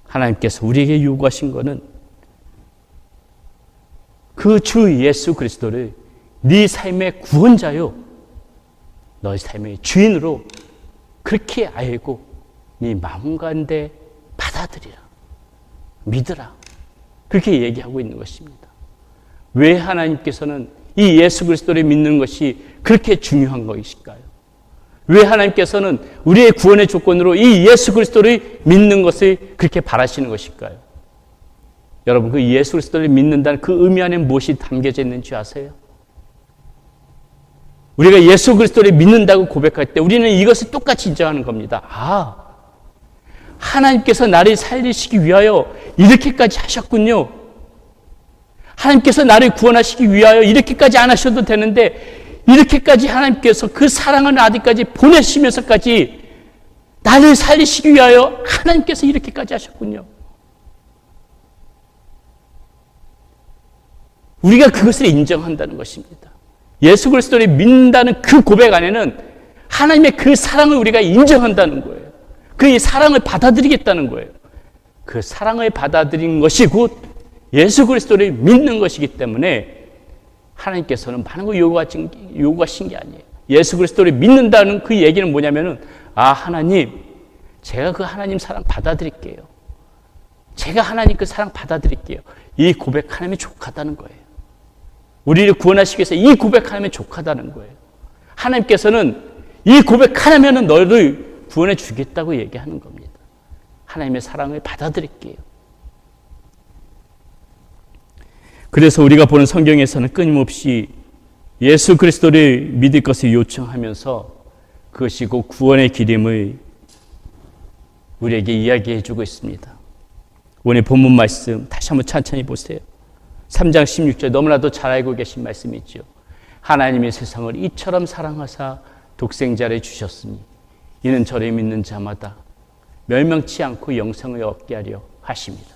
C: 하나님께서 우리에게 요구하신 것은 그 주 예수 그리스도를 네 삶의 구원자요, 너의 삶의 주인으로 그렇게 알고 네 마음 가운데 받아들이라, 믿으라, 그렇게 얘기하고 있는 것입니다. 왜 하나님께서는 이 예수 그리스도를 믿는 것이 그렇게 중요한 것일까요? 왜 하나님께서는 우리의 구원의 조건으로 이 예수 그리스도를 믿는 것을 그렇게 바라시는 것일까요? 여러분, 그 예수 그리스도를 믿는다는 그 의미 안에 무엇이 담겨져 있는지 아세요? 우리가 예수 그리스도를 믿는다고 고백할 때 우리는 이것을 똑같이 인정하는 겁니다. 아, 하나님께서 나를 살리시기 위하여 이렇게까지 하셨군요. 하나님께서 나를 구원하시기 위하여 이렇게까지 안 하셔도 되는데 이렇게까지 하나님께서 그 사랑하는 아들까지 보내시면서까지 나를 살리시기 위하여 하나님께서 이렇게까지 하셨군요. 우리가 그것을 인정한다는 것입니다. 예수 그리스도를 믿는다는 그 고백 안에는 하나님의 그 사랑을 우리가 인정한다는 거예요. 그 사랑을 받아들이겠다는 거예요. 그 사랑을 받아들인 것이 곧 예수 그리스도를 믿는 것이기 때문에 하나님께서는 많은 걸 요구하신 게 아니에요. 예수 그리스도를 믿는다는 그 얘기는 뭐냐면은, 아, 하나님, 제가 그 하나님 사랑 받아들일게요. 제가 하나님 그 사랑 받아들일게요. 이 고백 하나님의 족하다는 거예요. 우리를 구원하시기 위해서 이 고백 하나님의 족하다는 거예요. 하나님께서는 이 고백 하나면은 너를 구원해 주겠다고 얘기하는 겁니다. 하나님의 사랑을 받아들일게요. 그래서 우리가 보는 성경에서는 끊임없이 예수 그리스도를 믿을 것을 요청하면서 그것이 곧 구원의 길임을 우리에게 이야기해 주고 있습니다. 오늘 본문 말씀 다시 한번 천천히 보세요. 3장 16절 너무나도 잘 알고 계신 말씀이죠. 하나님이 세상을 이처럼 사랑하사 독생자를 주셨으니 이는 저를 믿는 자마다 멸망치 않고 영생을 얻게 하려 하십니다.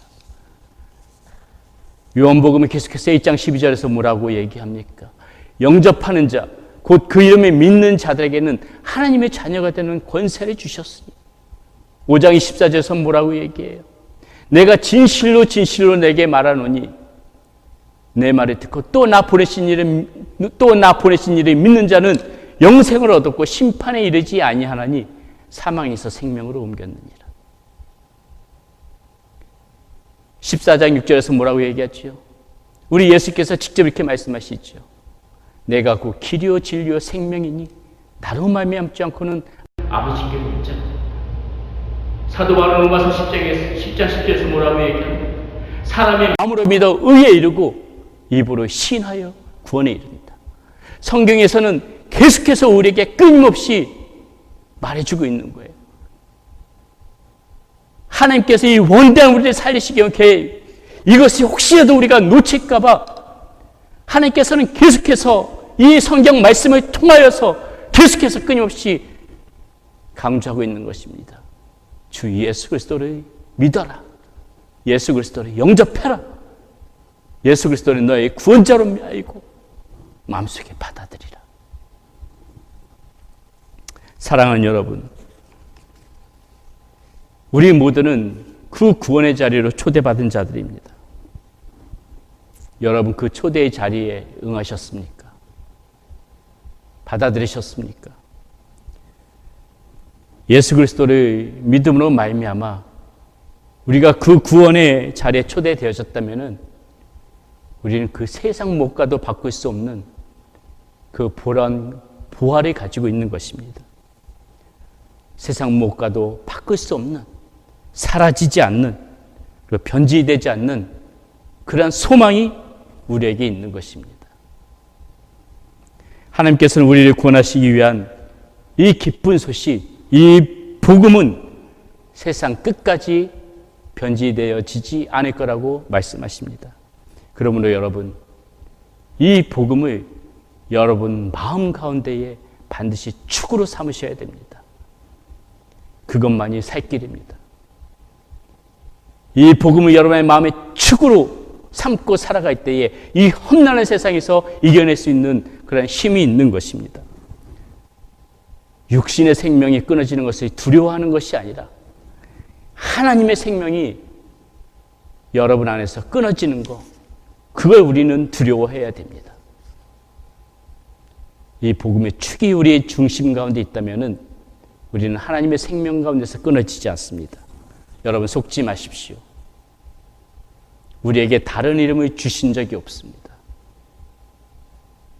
C: 요한복음은 계속해서 1장 12절에서 뭐라고 얘기합니까? 영접하는 자, 곧 그 이름을 믿는 자들에게는 하나님의 자녀가 되는 권세를 주셨으니 5장 24절에서 뭐라고 얘기해요? 내가 진실로 진실로 내게 말하노니 내 말을 듣고 또 나 보내신 이를 믿는 자는 영생을 얻었고 심판에 이르지 아니하나니 사망에서 생명으로 옮겼느니라. 14장 6절에서 뭐라고 얘기하죠? 우리 예수께서 직접 이렇게 말씀하시죠. 내가 그 길이요 진리요 생명이니 나로 말미암지 않고는 아버지께 못 자. 사도 바울은 로마서 10장 10절에서 뭐라고 얘기합니까? 사람의 마음으로 믿어 의에 이르고 입으로 시인하여 구원에 이릅니다. 성경에서는 계속해서 우리에게 끊임없이 말해주고 있는 거예요. 하나님께서 이 원대한 우리를 살리시기 위해 이것이 혹시라도 우리가 놓칠까 봐 하나님께서는 계속해서 이 성경 말씀을 통하여서 계속해서 끊임없이 강조하고 있는 것입니다. 주 예수 그리스도를 믿어라. 예수 그리스도를 영접해라. 예수 그리스도는 너의 구원자로 알고 마음속에 받아들이라. 사랑하는 여러분, 우리 모두는 그 구원의 자리로 초대받은 자들입니다. 여러분, 그 초대의 자리에 응하셨습니까? 받아들이셨습니까? 예수 그리스도를 믿음으로 말미암아 우리가 그 구원의 자리에 초대되어졌다면은 우리는 그 세상 못가도 바꿀 수 없는 그 보화를 가지고 있는 것입니다. 세상 못가도 바꿀 수 없는, 사라지지 않는, 그리고 변질되지 않는 그러한 소망이 우리에게 있는 것입니다. 하나님께서는 우리를 구원하시기 위한 이 기쁜 소식, 이 복음은 세상 끝까지 변질되어지지 않을 거라고 말씀하십니다. 그러므로 여러분, 이 복음을 여러분 마음 가운데에 반드시 축으로 삼으셔야 됩니다. 그것만이 살 길입니다. 이 복음을 여러분의 마음의 축으로 삼고 살아갈 때에 이 험난한 세상에서 이겨낼 수 있는 그런 힘이 있는 것입니다. 육신의 생명이 끊어지는 것을 두려워하는 것이 아니라 하나님의 생명이 여러분 안에서 끊어지는 것, 그걸 우리는 두려워해야 됩니다. 이 복음의 축이 우리의 중심 가운데 있다면 우리는 하나님의 생명 가운데서 끊어지지 않습니다. 여러분 속지 마십시오. 우리에게 다른 이름을 주신 적이 없습니다.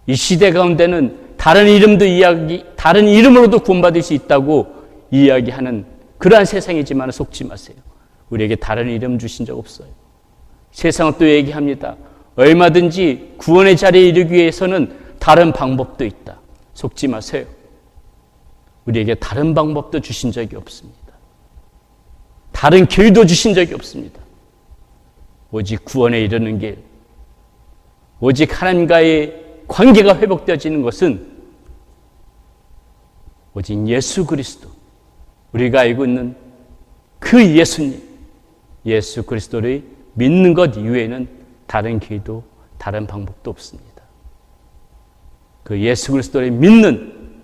C: 이 시대 가운데는 다른 이름으로도 구원받을 수 있다고 이야기하는 그러한 세상이지만 속지 마세요. 우리에게 다른 이름 주신 적 없어요. 세상은 또 얘기합니다. 얼마든지 구원의 자리에 이르기 위해서는 다른 방법도 있다. 속지 마세요. 우리에게 다른 방법도 주신 적이 없습니다. 다른 길도 주신 적이 없습니다. 오직 구원에 이르는 길, 오직 하나님과의 관계가 회복되어지는 것은 오직 예수 그리스도, 우리가 알고 있는 그 예수님, 예수 그리스도를 믿는 것 이외에는 다른 길도 다른 방법도 없습니다. 그 예수 그리스도를 믿는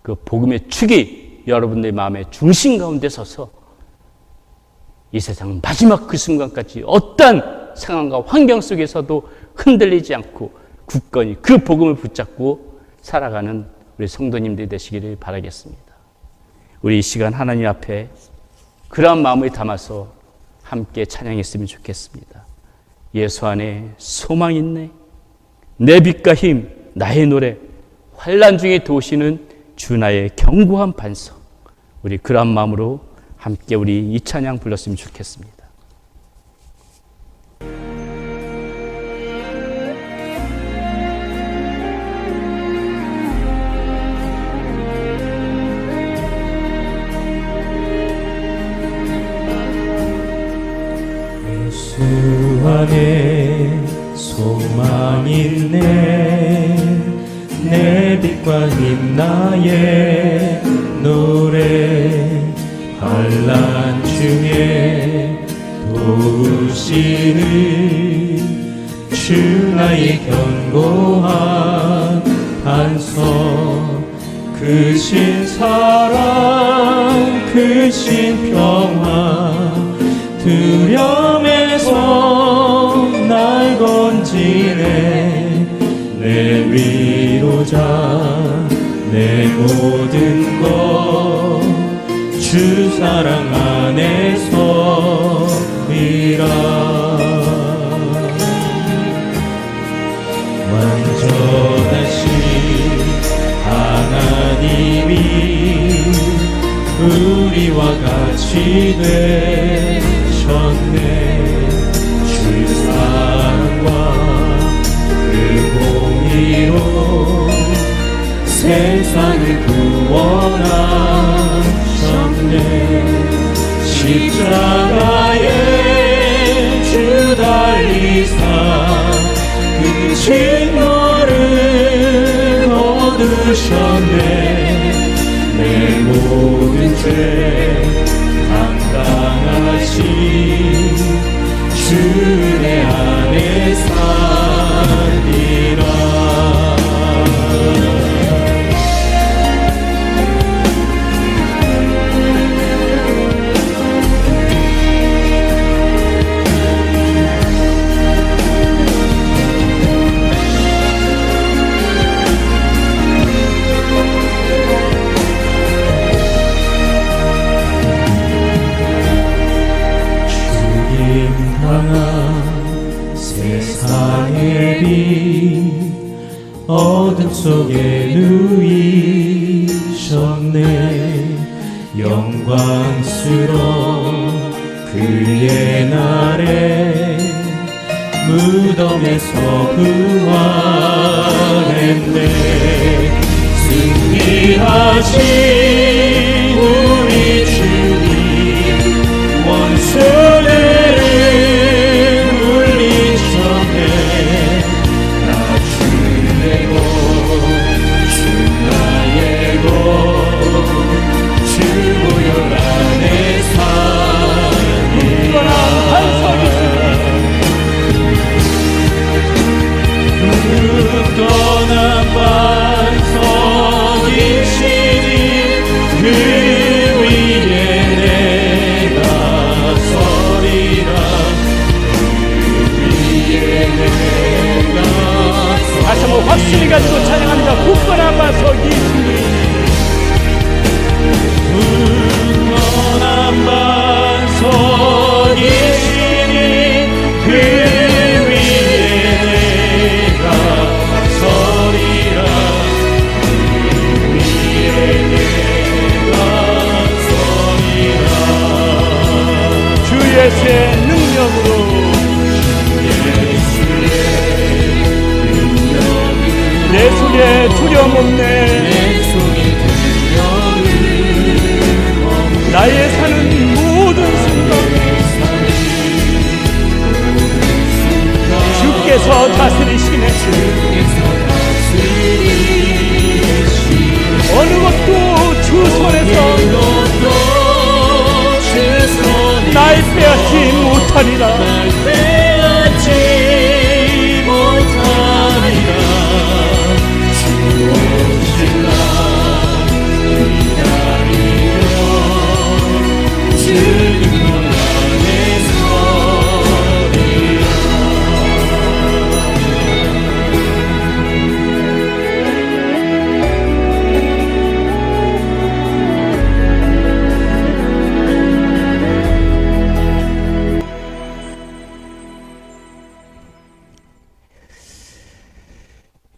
C: 그 복음의 축이 여러분들의 마음의 중심 가운데 서서 이 세상 마지막 그 순간까지 어떠한 상황과 환경 속에서도 흔들리지 않고 굳건히 그 복음을 붙잡고 살아가는 우리 성도님들이 되시기를 바라겠습니다. 우리 이 시간 하나님 앞에 그러한 마음을 담아서 함께 찬양했으면 좋겠습니다. 예수 안에 소망이 있네, 내 빛과 힘, 나의 노래, 환난 중에 도우시는 주 나의 견고한 반석. 우리 그러한 마음으로 함께 우리 이 찬양 불렀으면 좋겠습니다.
A: 예수 안에 소망 있네, 내 빛과 힘 나의 노래, 환난 중에 도우시는 주 나의 견고한 반석, 크신 사랑, 크신 평화, 두려움에서 날 건지네, 내 위로자, 내 모든 것 주 사랑 안에서이라. 완전하신 하나님이 우리와 같이 되셨네. 주 사랑과 그 공의로 세상을 구원하셨네. 십자가에 주 달리사 그 진노를 거두셨네. 내 모든 죄 감당하신 주 내 안에 살리라. 속에 누이셨네. 영광스러운 그의 날에 무덤에서 부활했네. 승리하신 우리 주님, 원수들을 물리쳤네. 나 주의 것, 주 나의 것, 주 보혈 안에 살리라. 굳건한 반석이시니 그 위에 내가 서리라. 그 위에 내가
C: 다시 한번 확신을 가지고 찬양합니다. 굳건한 반석이시니
A: 굳건한 반석이시니 그
C: 예수의 능력으로 내 속에 두려움 없네. 나의 사는 모든 순간 주께서 다스리시네. 어느 것도 주 손에서 날 빼앗지 못하리라. 주 오실라 기다리며 주 능력 안에 서리라.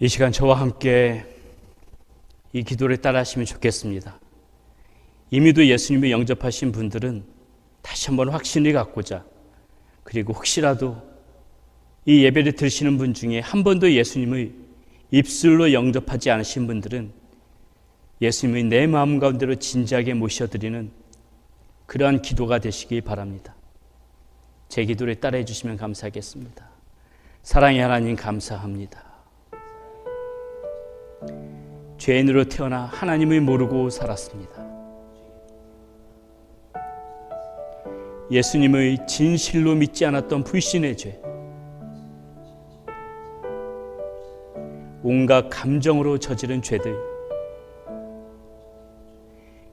C: 이 시간 저와 함께 이 기도를 따라하시면 좋겠습니다. 이미도 예수님을 영접하신 분들은 다시 한번 확신을 갖고자, 그리고 혹시라도 이 예배를 들으시는 분 중에 한 번도 예수님을 입술로 영접하지 않으신 분들은 예수님의 내 마음 가운데로 진지하게 모셔드리는 그러한 기도가 되시기 바랍니다. 제 기도를 따라해 주시면 감사하겠습니다. 사랑의 하나님, 감사합니다. 죄인으로 태어나 하나님을 모르고 살았습니다. 예수님의 진실로 믿지 않았던 불신의 죄, 온갖 감정으로 저지른 죄들,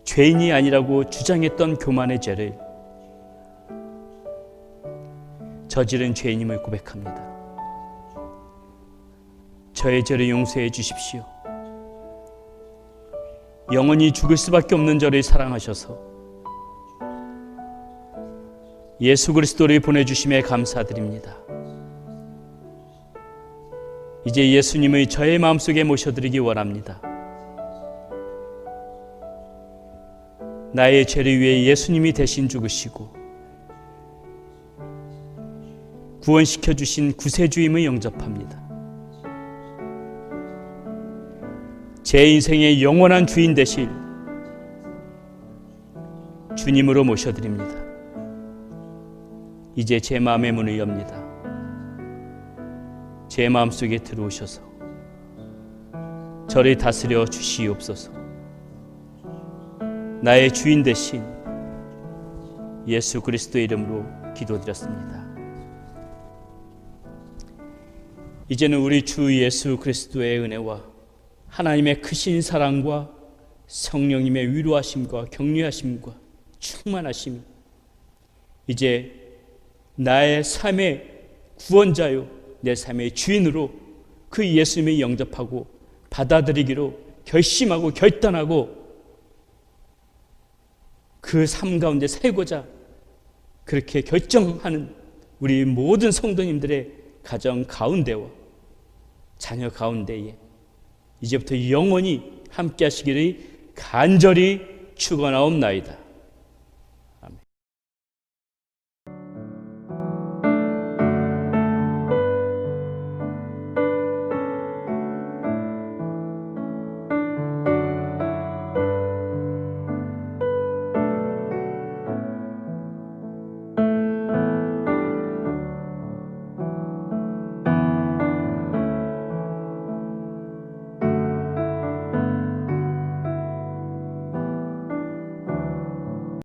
C: 죄인이 아니라고 주장했던 교만의 죄를 저지른 죄인임을 고백합니다. 저의 죄를 용서해 주십시오. 영원히 죽을 수밖에 없는 저를 사랑하셔서 예수 그리스도를 보내주심에 감사드립니다. 이제 예수님을 저의 마음속에 모셔드리기 원합니다. 나의 죄를 위해 예수님이 대신 죽으시고 구원시켜 주신 구세주임을 영접합니다. 제 인생의 영원한 주인 되실 주님으로 모셔드립니다. 이제 제 마음의 문을 엽니다. 제 마음속에 들어오셔서 저를 다스려 주시옵소서. 나의 주인 되신 예수 그리스도의 이름으로 기도드렸습니다. 이제는 우리 주 예수 그리스도의 은혜와 하나님의 크신 사랑과 성령님의 위로하심과 격려하심과 충만하심이 이제 나의 삶의 구원자요 내 삶의 주인으로 그 예수님을 영접하고 받아들이기로 결심하고 결단하고 그 삶 가운데 살고자 그렇게 결정하는 우리 모든 성도님들의 가정 가운데와 자녀 가운데에 이제부터 영원히 함께 하시기를 간절히 축원하옵나이다.